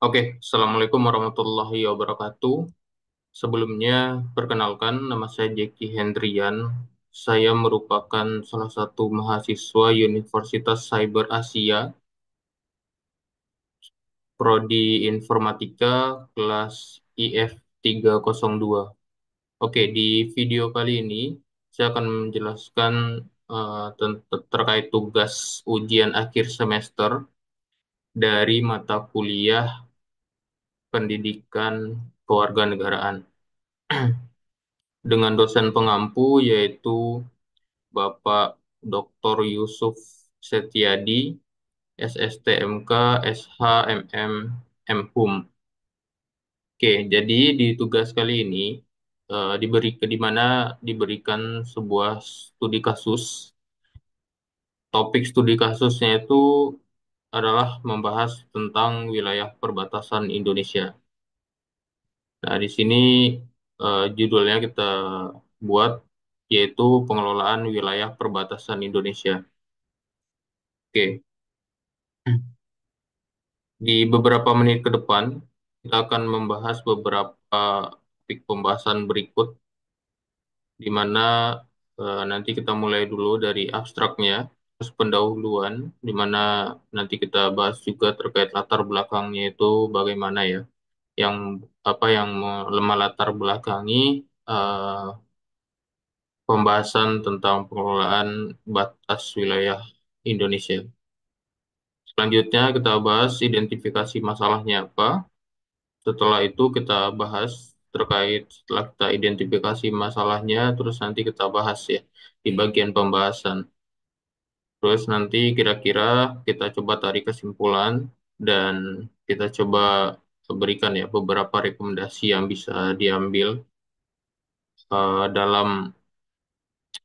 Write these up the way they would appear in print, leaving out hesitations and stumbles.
Oke, Assalamualaikum warahmatullahi wabarakatuh. Sebelumnya, perkenalkan nama saya Jeki Hendrian. Saya merupakan salah satu mahasiswa Universitas Cyber Asia, Prodi Informatika, kelas IF 302. Oke, di video kali ini saya akan menjelaskan terkait tugas ujian akhir semester dari mata kuliah Pendidikan Kewarganegaraan dengan dosen pengampu yaitu Bapak Dr. Yusuf Setiadi, SSTMK, SHMM, MHUM. Oke, jadi di tugas kali ini di mana diberikan sebuah studi kasus. Topik studi kasusnya itu adalah membahas tentang wilayah perbatasan Indonesia. Nah, di sini judulnya kita buat yaitu pengelolaan wilayah perbatasan Indonesia. Oke, di beberapa menit ke depan kita akan membahas beberapa topik pembahasan berikut, di mana nanti kita mulai dulu dari abstraknya, terus pendahuluan, di mana nanti kita bahas juga terkait latar belakangnya itu bagaimana ya, yang yang melatar belakangi eh, pembahasan tentang pengelolaan batas wilayah Indonesia. Selanjutnya kita bahas identifikasi masalahnya apa. Setelah itu kita bahas setelah kita identifikasi masalahnya, terus nanti kita bahas ya di bagian pembahasan. Terus nanti kira-kira kita coba tarik kesimpulan dan kita coba berikan ya beberapa rekomendasi yang bisa diambil dalam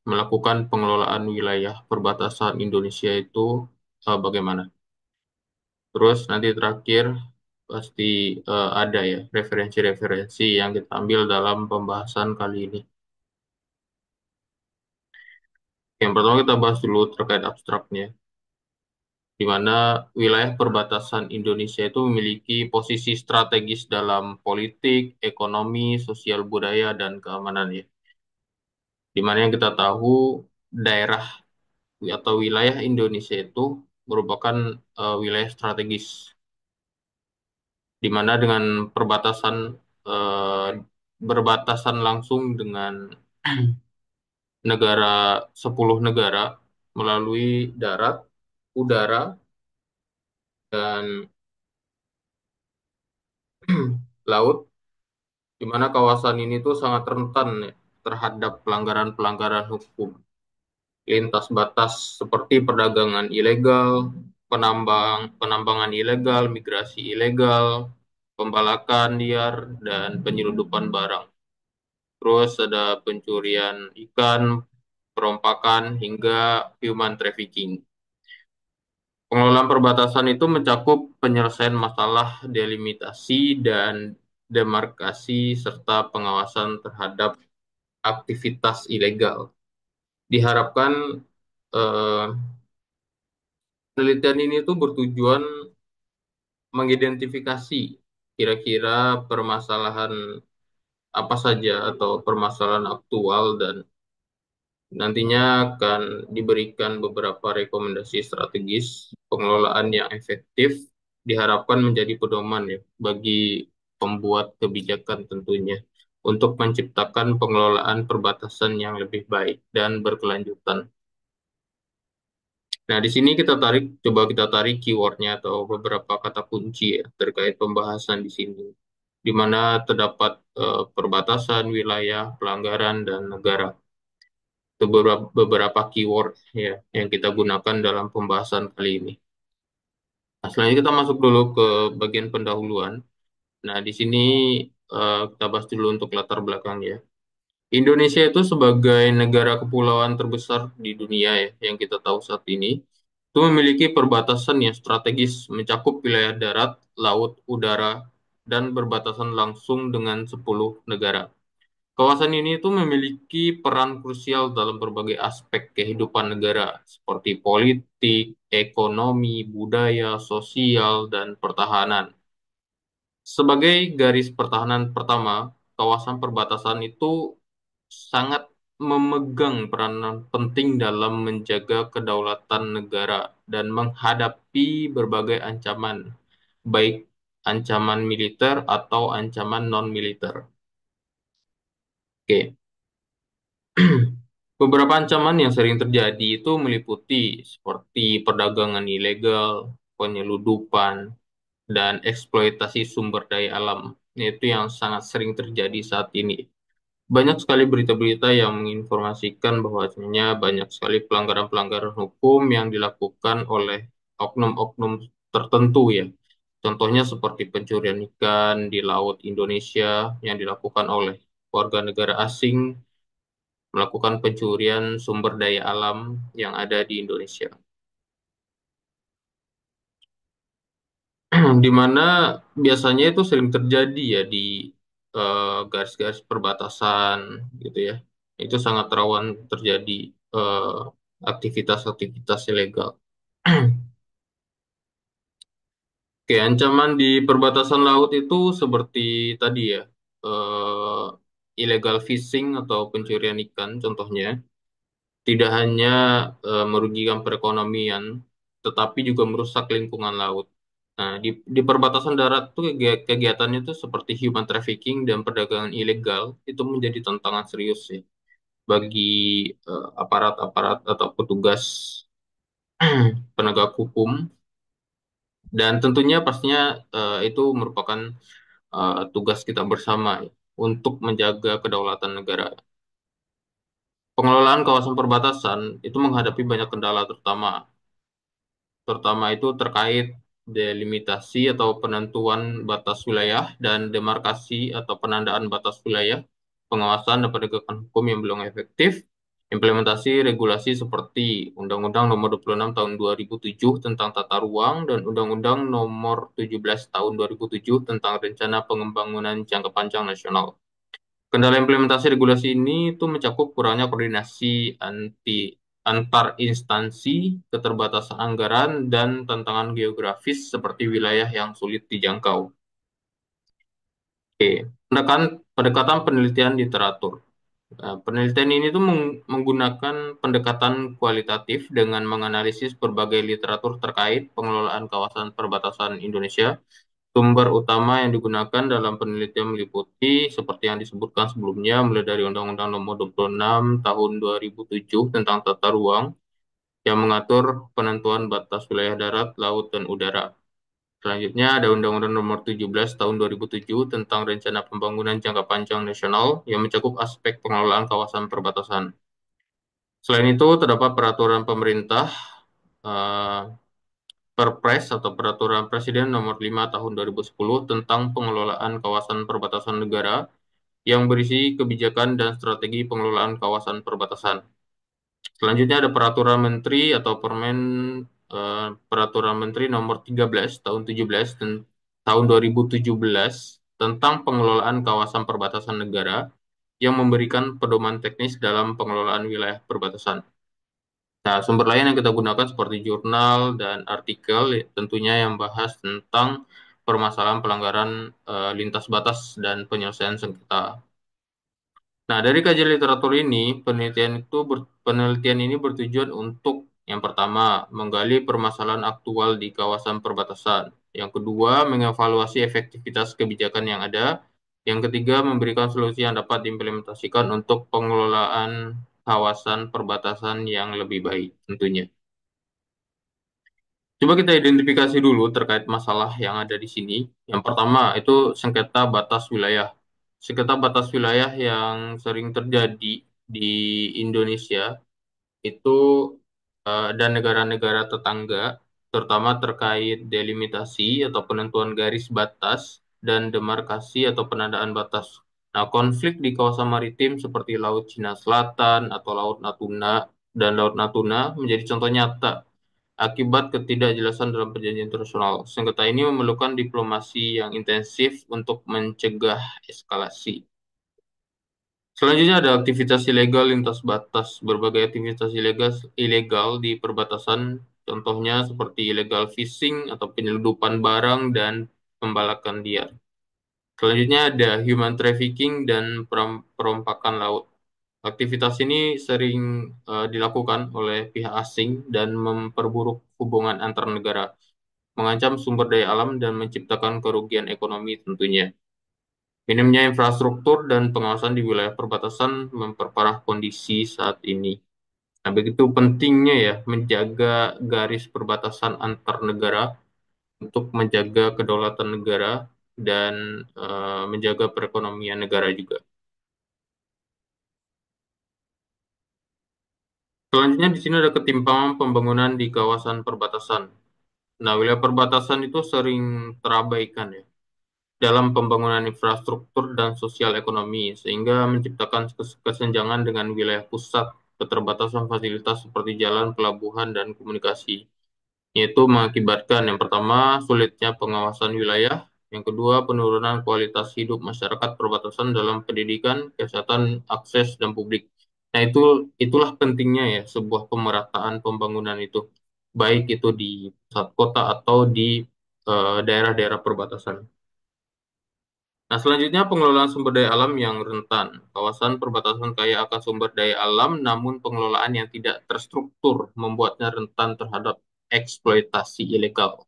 melakukan pengelolaan wilayah perbatasan Indonesia itu bagaimana. Terus nanti terakhir pasti ada ya referensi-referensi yang kita ambil dalam pembahasan kali ini. Yang pertama kita bahas dulu terkait abstraknya, di mana wilayah perbatasan Indonesia itu memiliki posisi strategis dalam politik, ekonomi, sosial budaya, dan keamanan ya. Di mana yang kita tahu daerah atau wilayah Indonesia itu merupakan wilayah strategis, di mana dengan eh, berbatasan langsung dengan negara 10 negara melalui darat, udara, dan laut, di mana kawasan ini tuh sangat rentan ya, terhadap pelanggaran-pelanggaran hukum lintas batas seperti perdagangan ilegal, penambangan ilegal, migrasi ilegal, pembalakan liar, dan penyeludupan barang. Terus ada pencurian ikan, perompakan, hingga human trafficking. Pengelolaan perbatasan itu mencakup penyelesaian masalah delimitasi dan demarkasi serta pengawasan terhadap aktivitas ilegal. Diharapkan eh, penelitian ini tuh bertujuan mengidentifikasi kira-kira permasalahan apa saja atau permasalahan aktual dan nantinya akan diberikan beberapa rekomendasi strategis pengelolaan yang efektif, diharapkan menjadi pedoman ya bagi pembuat kebijakan tentunya untuk menciptakan pengelolaan perbatasan yang lebih baik dan berkelanjutan. Nah, di sini coba kita tarik keywordnya atau beberapa kata kunci ya terkait pembahasan di sini, di mana terdapat perbatasan, wilayah, pelanggaran, dan negara. Itu beberapa keyword ya yang kita gunakan dalam pembahasan kali ini. Nah, selanjutnya kita masuk dulu ke bagian pendahuluan. Nah, di sini kita bahas dulu untuk latar belakangnya. Indonesia itu sebagai negara kepulauan terbesar di dunia ya, yang kita tahu saat ini, itu memiliki perbatasan yang strategis mencakup wilayah darat, laut, udara, dan berbatasan langsung dengan 10 negara. Kawasan ini itu memiliki peran krusial dalam berbagai aspek kehidupan negara, seperti politik, ekonomi, budaya, sosial, dan pertahanan. Sebagai garis pertahanan pertama, kawasan perbatasan itu sangat memegang peranan penting dalam menjaga kedaulatan negara dan menghadapi berbagai ancaman, baik ancaman militer atau ancaman non-militer. Oke. Beberapa ancaman yang sering terjadi itu meliputi seperti perdagangan ilegal, penyeludupan, dan eksploitasi sumber daya alam. Itu yang sangat sering terjadi saat ini. Banyak sekali berita-berita yang menginformasikan bahwasanya banyak sekali pelanggaran-pelanggaran hukum yang dilakukan oleh oknum-oknum tertentu ya. Contohnya seperti pencurian ikan di Laut Indonesia yang dilakukan oleh warga negara asing melakukan pencurian sumber daya alam yang ada di Indonesia. Di mana biasanya itu sering terjadi ya di garis-garis perbatasan gitu ya. Itu sangat rawan terjadi eh, aktivitas-aktivitas ilegal. Oke, ancaman di perbatasan laut itu seperti tadi ya, eh, illegal fishing atau pencurian ikan contohnya, tidak hanya merugikan perekonomian, tetapi juga merusak lingkungan laut. Nah, di perbatasan darat tuh kegiatannya tuh seperti human trafficking dan perdagangan ilegal itu menjadi tantangan serius ya bagi aparat-aparat atau petugas penegak hukum dan tentunya pastinya itu merupakan tugas kita bersama ya, untuk menjaga kedaulatan negara. Pengelolaan kawasan perbatasan itu menghadapi banyak kendala terutama itu terkait delimitasi atau penentuan batas wilayah dan demarkasi atau penandaan batas wilayah, pengawasan dan penegakan hukum yang belum efektif, implementasi regulasi seperti Undang-Undang Nomor 26 Tahun 2007 tentang Tata Ruang dan Undang-Undang Nomor 17 Tahun 2007 tentang Rencana Pengembangan Jangka Panjang Nasional. Kendala implementasi regulasi ini itu mencakup kurangnya koordinasi antar instansi, keterbatasan anggaran, dan tantangan geografis seperti wilayah yang sulit dijangkau. Oke, pendekatan penelitian literatur. Nah, penelitian ini tuh menggunakan pendekatan kualitatif dengan menganalisis berbagai literatur terkait pengelolaan kawasan perbatasan Indonesia. Sumber utama yang digunakan dalam penelitian meliputi seperti yang disebutkan sebelumnya, mulai dari Undang-Undang Nomor 26 Tahun 2007 tentang Tata Ruang yang mengatur penentuan batas wilayah darat, laut, dan udara. Selanjutnya ada Undang-Undang Nomor 17 Tahun 2007 tentang Rencana Pembangunan Jangka Panjang Nasional yang mencakup aspek pengelolaan kawasan perbatasan. Selain itu, terdapat peraturan pemerintah eh, Perpres atau Peraturan Presiden Nomor 5 Tahun 2010 tentang pengelolaan kawasan perbatasan negara yang berisi kebijakan dan strategi pengelolaan kawasan perbatasan. Selanjutnya ada Peraturan Menteri atau Peraturan Menteri Nomor 13 Tahun 17 dan Tahun 2017 tentang pengelolaan kawasan perbatasan negara yang memberikan pedoman teknis dalam pengelolaan wilayah perbatasan. Nah, sumber lain yang kita gunakan seperti jurnal dan artikel tentunya yang bahas tentang permasalahan pelanggaran lintas batas dan penyelesaian sengketa. Nah, dari kajian literatur ini, penelitian ini bertujuan untuk yang pertama, menggali permasalahan aktual di kawasan perbatasan. Yang kedua, mengevaluasi efektivitas kebijakan yang ada. Yang ketiga, memberikan solusi yang dapat diimplementasikan untuk pengelolaan kawasan perbatasan yang lebih baik tentunya. Coba kita identifikasi dulu terkait masalah yang ada di sini. Yang pertama itu sengketa batas wilayah. Sengketa batas wilayah yang sering terjadi di Indonesia itu dan negara-negara tetangga, terutama terkait delimitasi atau penentuan garis batas dan demarkasi atau penandaan batas. Nah, konflik di kawasan maritim seperti Laut Cina Selatan atau Laut Natuna menjadi contoh nyata akibat ketidakjelasan dalam perjanjian internasional. Sengketa ini memerlukan diplomasi yang intensif untuk mencegah eskalasi. Selanjutnya ada aktivitas ilegal lintas batas. Berbagai aktivitas ilegal di perbatasan, contohnya seperti illegal fishing atau penyelundupan barang dan pembalakan liar. Selanjutnya ada human trafficking dan perompakan laut. Aktivitas ini sering dilakukan oleh pihak asing dan memperburuk hubungan antar negara, mengancam sumber daya alam dan menciptakan kerugian ekonomi tentunya. Minimnya infrastruktur dan pengawasan di wilayah perbatasan memperparah kondisi saat ini. Nah, begitu pentingnya ya menjaga garis perbatasan antar negara untuk menjaga kedaulatan negara dan menjaga perekonomian negara juga. Selanjutnya di sini ada ketimpangan pembangunan di kawasan perbatasan. Nah, wilayah perbatasan itu sering terabaikan ya dalam pembangunan infrastruktur dan sosial ekonomi, sehingga menciptakan kesenjangan dengan wilayah pusat, keterbatasan fasilitas seperti jalan, pelabuhan, dan komunikasi. Yaitu mengakibatkan yang pertama sulitnya pengawasan wilayah, yang kedua penurunan kualitas hidup masyarakat perbatasan dalam pendidikan, kesehatan, akses, dan publik. Nah, itulah pentingnya ya sebuah pemerataan pembangunan itu, baik itu di pusat kota atau di daerah-daerah perbatasan. Nah, selanjutnya pengelolaan sumber daya alam yang rentan. Kawasan perbatasan kaya akan sumber daya alam, namun pengelolaan yang tidak terstruktur membuatnya rentan terhadap eksploitasi ilegal,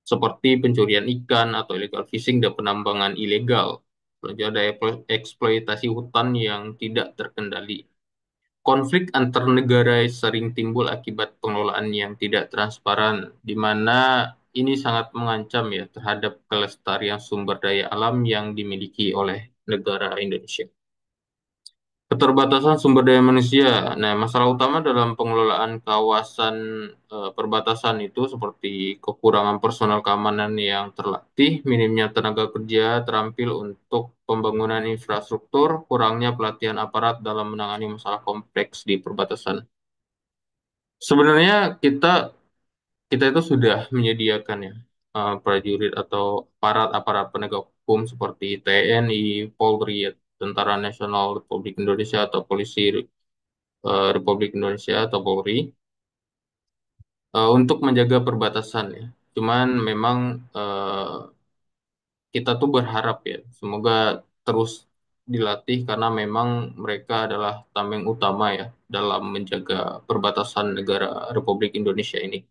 seperti pencurian ikan atau illegal fishing dan penambangan ilegal. Selanjutnya ada eksploitasi hutan yang tidak terkendali. Konflik antar negara sering timbul akibat pengelolaan yang tidak transparan, di mana ini sangat mengancam ya terhadap kelestarian sumber daya alam yang dimiliki oleh negara Indonesia. Keterbatasan sumber daya manusia. Nah, masalah utama dalam pengelolaan kawasan perbatasan itu seperti kekurangan personal keamanan yang terlatih, minimnya tenaga kerja terampil untuk pembangunan infrastruktur, kurangnya pelatihan aparat dalam menangani masalah kompleks di perbatasan. Sebenarnya kita kita itu sudah menyediakan ya prajurit atau aparat-aparat penegak hukum seperti TNI, Polri, Tentara Nasional Republik Indonesia atau Polisi Republik Indonesia atau Polri untuk menjaga perbatasan ya. Cuman memang kita tuh berharap ya semoga terus dilatih karena memang mereka adalah tameng utama ya dalam menjaga perbatasan negara Republik Indonesia ini.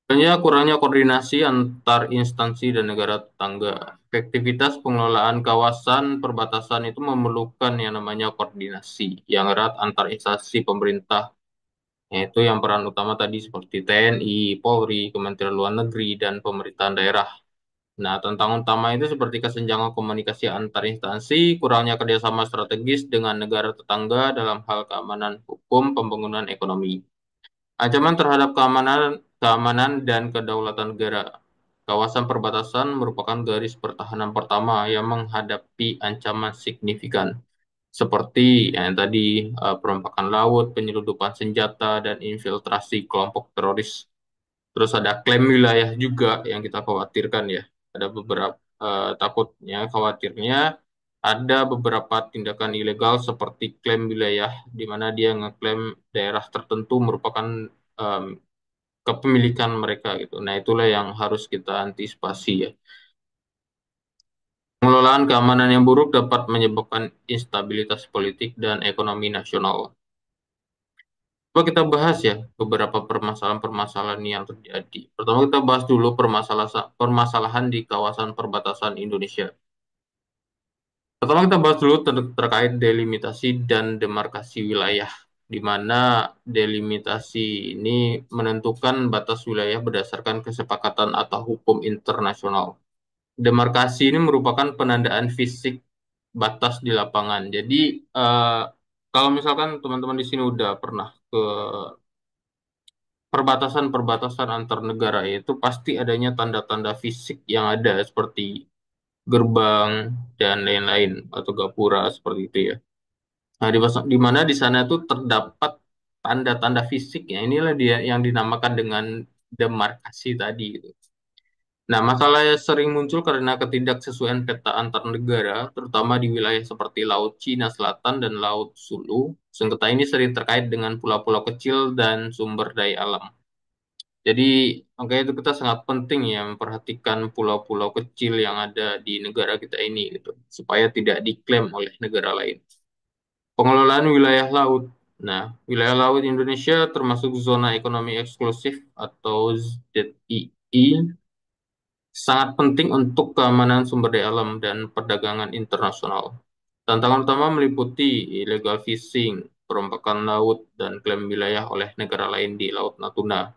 Hanya kurangnya koordinasi antar instansi dan negara tetangga. Efektivitas pengelolaan kawasan perbatasan itu memerlukan yang namanya koordinasi yang erat antar instansi pemerintah, yaitu yang peran utama tadi seperti TNI, Polri, Kementerian Luar Negeri, dan pemerintahan daerah. Nah, tantangan utama itu seperti kesenjangan komunikasi antar instansi, kurangnya kerjasama strategis dengan negara tetangga dalam hal keamanan hukum, pembangunan ekonomi. Ancaman terhadap keamanan dan kedaulatan negara. Kawasan perbatasan merupakan garis pertahanan pertama yang menghadapi ancaman signifikan, seperti yang tadi perompakan laut, penyeludupan senjata, dan infiltrasi kelompok teroris. Terus ada klaim wilayah juga yang kita khawatirkan ya. Ada beberapa takutnya, khawatirnya ada beberapa tindakan ilegal seperti klaim wilayah, di mana dia ngeklaim daerah tertentu merupakan em, kepemilikan mereka gitu. Nah, itulah yang harus kita antisipasi ya. Pengelolaan keamanan yang buruk dapat menyebabkan instabilitas politik dan ekonomi nasional. Coba kita bahas ya beberapa permasalahan-permasalahan yang terjadi. Pertama kita bahas dulu permasalahan di kawasan perbatasan Indonesia. Pertama kita bahas dulu terkait delimitasi dan demarkasi wilayah, di mana delimitasi ini menentukan batas wilayah berdasarkan kesepakatan atau hukum internasional. Demarkasi ini merupakan penandaan fisik batas di lapangan. Jadi eh, kalau misalkan teman-teman di sini udah pernah ke perbatasan-perbatasan antar negara itu pasti adanya tanda-tanda fisik yang ada seperti gerbang dan lain-lain atau gapura seperti itu ya. Nah, di mana di sana tuh terdapat tanda-tanda fisik ya. Inilah dia yang dinamakan dengan demarkasi tadi gitu. Nah, masalahnya sering muncul karena ketidaksesuaian peta antar negara, terutama di wilayah seperti Laut Cina Selatan dan Laut Sulu. Sengketa ini sering terkait dengan pulau-pulau kecil dan sumber daya alam. Jadi makanya itu kita sangat penting ya memperhatikan pulau-pulau kecil yang ada di negara kita ini gitu, supaya tidak diklaim oleh negara lain. Pengelolaan wilayah laut. Nah, wilayah laut Indonesia termasuk zona ekonomi eksklusif atau ZEI sangat penting untuk keamanan sumber daya alam dan perdagangan internasional. Tantangan utama meliputi illegal fishing, perombakan laut, dan klaim wilayah oleh negara lain di Laut Natuna.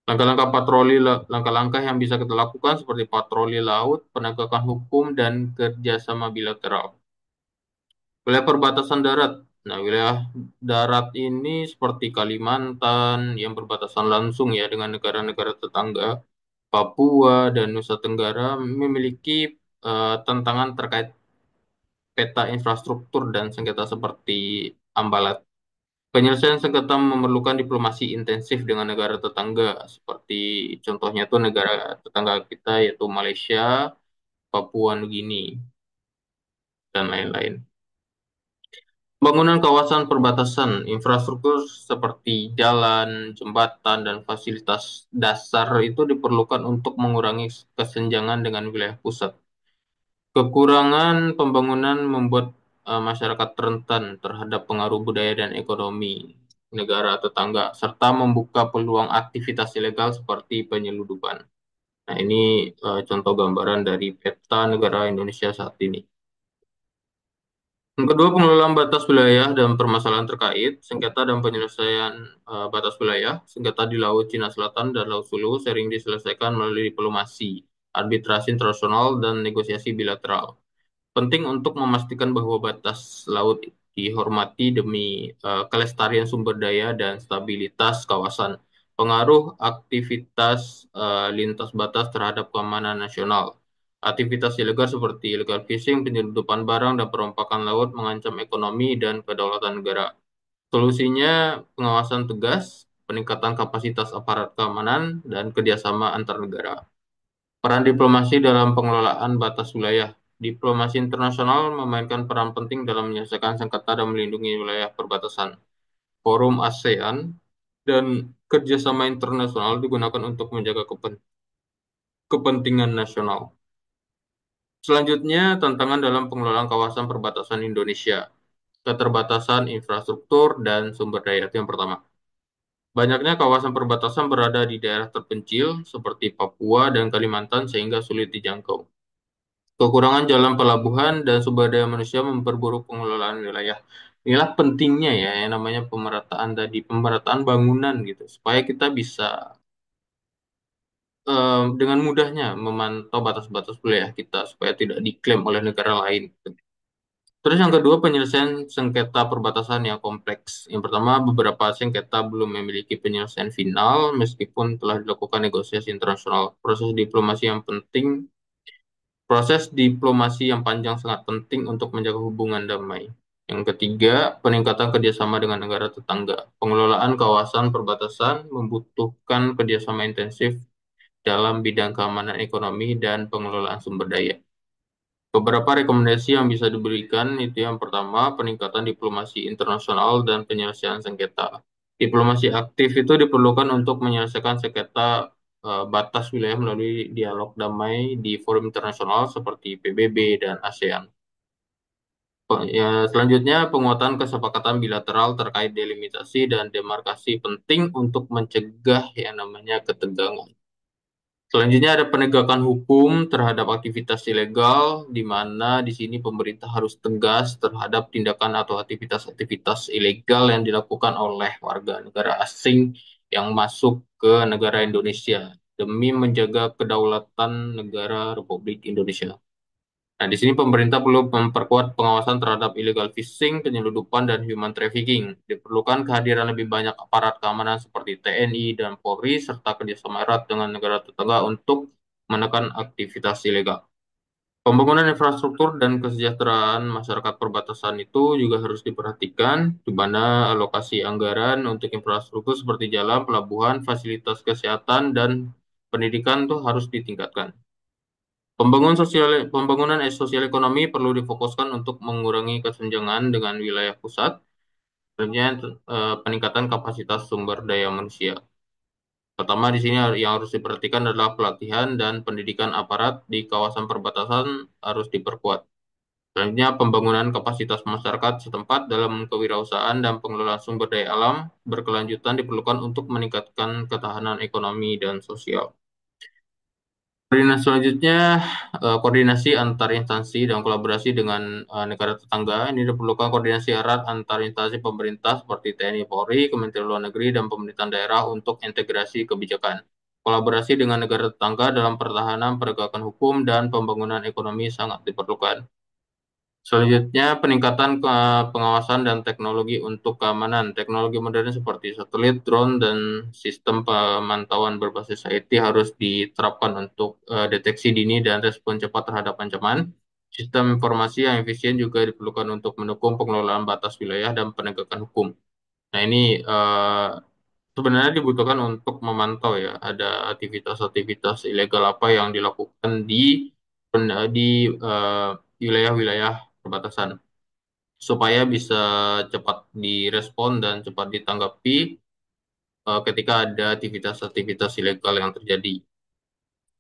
Langkah-langkah yang bisa kita lakukan seperti patroli laut, penegakan hukum, dan kerjasama bilateral. Wilayah perbatasan darat. Nah, wilayah darat ini seperti Kalimantan yang berbatasan langsung ya dengan negara-negara tetangga, Papua dan Nusa Tenggara memiliki tantangan terkait peta infrastruktur dan sengketa seperti Ambalat. Penyelesaian sengketa memerlukan diplomasi intensif dengan negara tetangga, seperti contohnya tuh negara tetangga kita yaitu Malaysia, Papua Nugini, dan lain-lain. Pembangunan kawasan perbatasan, infrastruktur seperti jalan, jembatan, dan fasilitas dasar itu diperlukan untuk mengurangi kesenjangan dengan wilayah pusat. Kekurangan pembangunan membuat masyarakat rentan terhadap pengaruh budaya dan ekonomi negara tetangga, serta membuka peluang aktivitas ilegal seperti penyeludupan. Nah, ini contoh gambaran dari peta negara Indonesia saat ini. Yang kedua, pengelolaan batas wilayah dan permasalahan terkait, sengketa dan penyelesaian batas wilayah, sengketa di Laut Cina Selatan dan Laut Sulu sering diselesaikan melalui diplomasi, arbitrasi internasional, dan negosiasi bilateral. Penting untuk memastikan bahwa batas laut dihormati demi kelestarian sumber daya dan stabilitas kawasan. Pengaruh aktivitas lintas batas terhadap keamanan nasional. Aktivitas ilegal seperti illegal fishing, penyeludupan barang, dan perompakan laut mengancam ekonomi dan kedaulatan negara. Solusinya pengawasan tegas, peningkatan kapasitas aparat keamanan, dan kerjasama antar negara. Peran diplomasi dalam pengelolaan batas wilayah. Diplomasi internasional memainkan peran penting dalam menyelesaikan sengketa dan melindungi wilayah perbatasan. Forum ASEAN dan kerjasama internasional digunakan untuk menjaga kepentingan nasional. Selanjutnya, tantangan dalam pengelolaan kawasan perbatasan Indonesia. Keterbatasan infrastruktur dan sumber daya itu yang pertama. Banyaknya kawasan perbatasan berada di daerah terpencil seperti Papua dan Kalimantan sehingga sulit dijangkau. Kekurangan jalan pelabuhan dan sumber daya manusia memperburuk pengelolaan wilayah. Inilah pentingnya ya, yang namanya pemerataan tadi, pemerataan bangunan gitu, supaya kita bisa dengan mudahnya memantau batas-batas wilayah kita, supaya tidak diklaim oleh negara lain. Terus yang kedua, penyelesaian sengketa perbatasan yang kompleks. Yang pertama, beberapa sengketa belum memiliki penyelesaian final, meskipun telah dilakukan negosiasi internasional. Proses diplomasi yang panjang sangat penting untuk menjaga hubungan damai. Yang ketiga, peningkatan kerjasama dengan negara tetangga. Pengelolaan kawasan perbatasan membutuhkan kerjasama intensif dalam bidang keamanan ekonomi dan pengelolaan sumber daya. Beberapa rekomendasi yang bisa diberikan itu yang pertama, peningkatan diplomasi internasional dan penyelesaian sengketa. Diplomasi aktif itu diperlukan untuk menyelesaikan sengketa batas wilayah melalui dialog damai di forum internasional seperti PBB dan ASEAN. Selanjutnya, penguatan kesepakatan bilateral terkait delimitasi dan demarkasi penting untuk mencegah yang namanya ketegangan. Selanjutnya ada penegakan hukum terhadap aktivitas ilegal, di mana di sini pemerintah harus tegas terhadap tindakan atau aktivitas-aktivitas ilegal yang dilakukan oleh warga negara asing yang masuk ke negara Indonesia demi menjaga kedaulatan negara Republik Indonesia. Nah, di sini pemerintah perlu memperkuat pengawasan terhadap illegal fishing, penyeludupan, dan human trafficking. Diperlukan kehadiran lebih banyak aparat keamanan seperti TNI dan Polri, serta kerjasama erat dengan negara tetangga untuk menekan aktivitas ilegal. Pembangunan infrastruktur dan kesejahteraan masyarakat perbatasan itu juga harus diperhatikan, di mana alokasi anggaran untuk infrastruktur seperti jalan, pelabuhan, fasilitas kesehatan, dan pendidikan itu harus ditingkatkan. Pembangunan sosial ekonomi perlu difokuskan untuk mengurangi kesenjangan dengan wilayah pusat, tentunya peningkatan kapasitas sumber daya manusia. Pertama di sini yang harus diperhatikan adalah pelatihan dan pendidikan aparat di kawasan perbatasan harus diperkuat. Selanjutnya, pembangunan kapasitas masyarakat setempat dalam kewirausahaan dan pengelolaan sumber daya alam berkelanjutan diperlukan untuk meningkatkan ketahanan ekonomi dan sosial. Koordinasi selanjutnya, koordinasi antar instansi dan kolaborasi dengan negara tetangga. Ini diperlukan koordinasi erat antar instansi pemerintah seperti TNI Polri, Kementerian Luar Negeri, dan pemerintahan daerah untuk integrasi kebijakan. Kolaborasi dengan negara tetangga dalam pertahanan, penegakan hukum, dan pembangunan ekonomi sangat diperlukan. Selanjutnya, peningkatan pengawasan dan teknologi untuk keamanan. Teknologi modern seperti satelit, drone, dan sistem pemantauan berbasis IT harus diterapkan untuk deteksi dini dan respon cepat terhadap ancaman. Sistem informasi yang efisien juga diperlukan untuk mendukung pengelolaan batas wilayah dan penegakan hukum. Nah, ini sebenarnya dibutuhkan untuk memantau ya, ada aktivitas-aktivitas ilegal apa yang dilakukan di eh, wilayah-wilayah perbatasan supaya bisa cepat direspon dan cepat ditanggapi ketika ada aktivitas-aktivitas ilegal yang terjadi.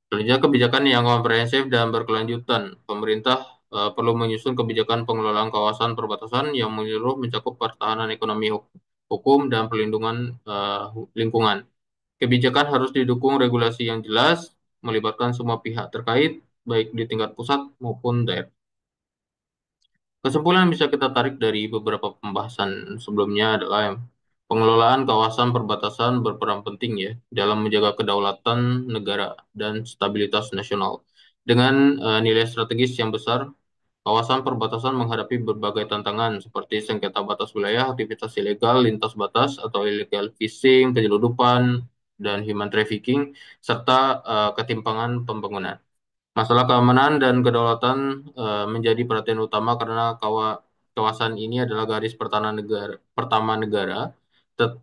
Selanjutnya, kebijakan yang komprehensif dan berkelanjutan. Pemerintah perlu menyusun kebijakan pengelolaan kawasan perbatasan yang menyeluruh mencakup pertahanan ekonomi hukum dan perlindungan lingkungan. Kebijakan harus didukung regulasi yang jelas, melibatkan semua pihak terkait, baik di tingkat pusat maupun daerah. Kesimpulan yang bisa kita tarik dari beberapa pembahasan sebelumnya adalah yang pengelolaan kawasan perbatasan berperan penting ya dalam menjaga kedaulatan negara dan stabilitas nasional. Dengan nilai strategis yang besar, kawasan perbatasan menghadapi berbagai tantangan seperti sengketa batas wilayah, aktivitas ilegal, lintas batas atau illegal fishing, penyeludupan, dan human trafficking, serta ketimpangan pembangunan. Masalah keamanan dan kedaulatan menjadi perhatian utama karena kawasan ini adalah garis pertahanan negara, pertama negara. Tet-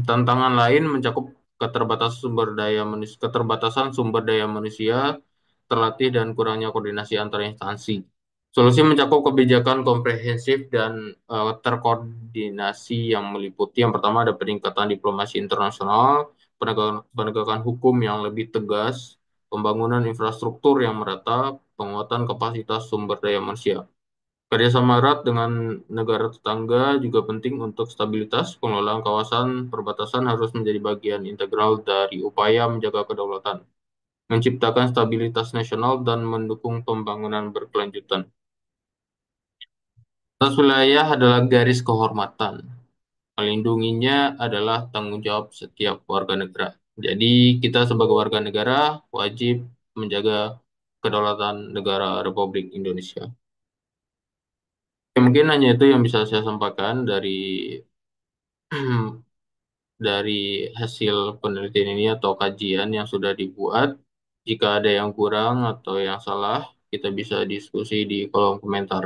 Tantangan lain mencakup keterbatasan sumber daya manusia, terlatih dan kurangnya koordinasi antar instansi. Solusi mencakup kebijakan komprehensif dan terkoordinasi yang meliputi yang pertama ada peningkatan diplomasi internasional, penegakan hukum yang lebih tegas, pembangunan infrastruktur yang merata, penguatan kapasitas sumber daya manusia. Kerjasama erat dengan negara tetangga juga penting untuk stabilitas. Pengelolaan kawasan perbatasan harus menjadi bagian integral dari upaya menjaga kedaulatan, menciptakan stabilitas nasional, dan mendukung pembangunan berkelanjutan. Batas wilayah adalah garis kehormatan. Melindunginya adalah tanggung jawab setiap warga negara. Jadi, kita sebagai warga negara wajib menjaga kedaulatan negara Republik Indonesia. Ya, mungkin hanya itu yang bisa saya sampaikan dari hasil penelitian ini atau kajian yang sudah dibuat. Jika ada yang kurang atau yang salah, kita bisa diskusi di kolom komentar.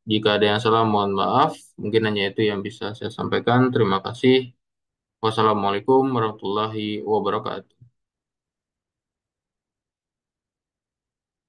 Jika ada yang salah, mohon maaf. Mungkin hanya itu yang bisa saya sampaikan. Terima kasih. Wassalamualaikum warahmatullahi wabarakatuh.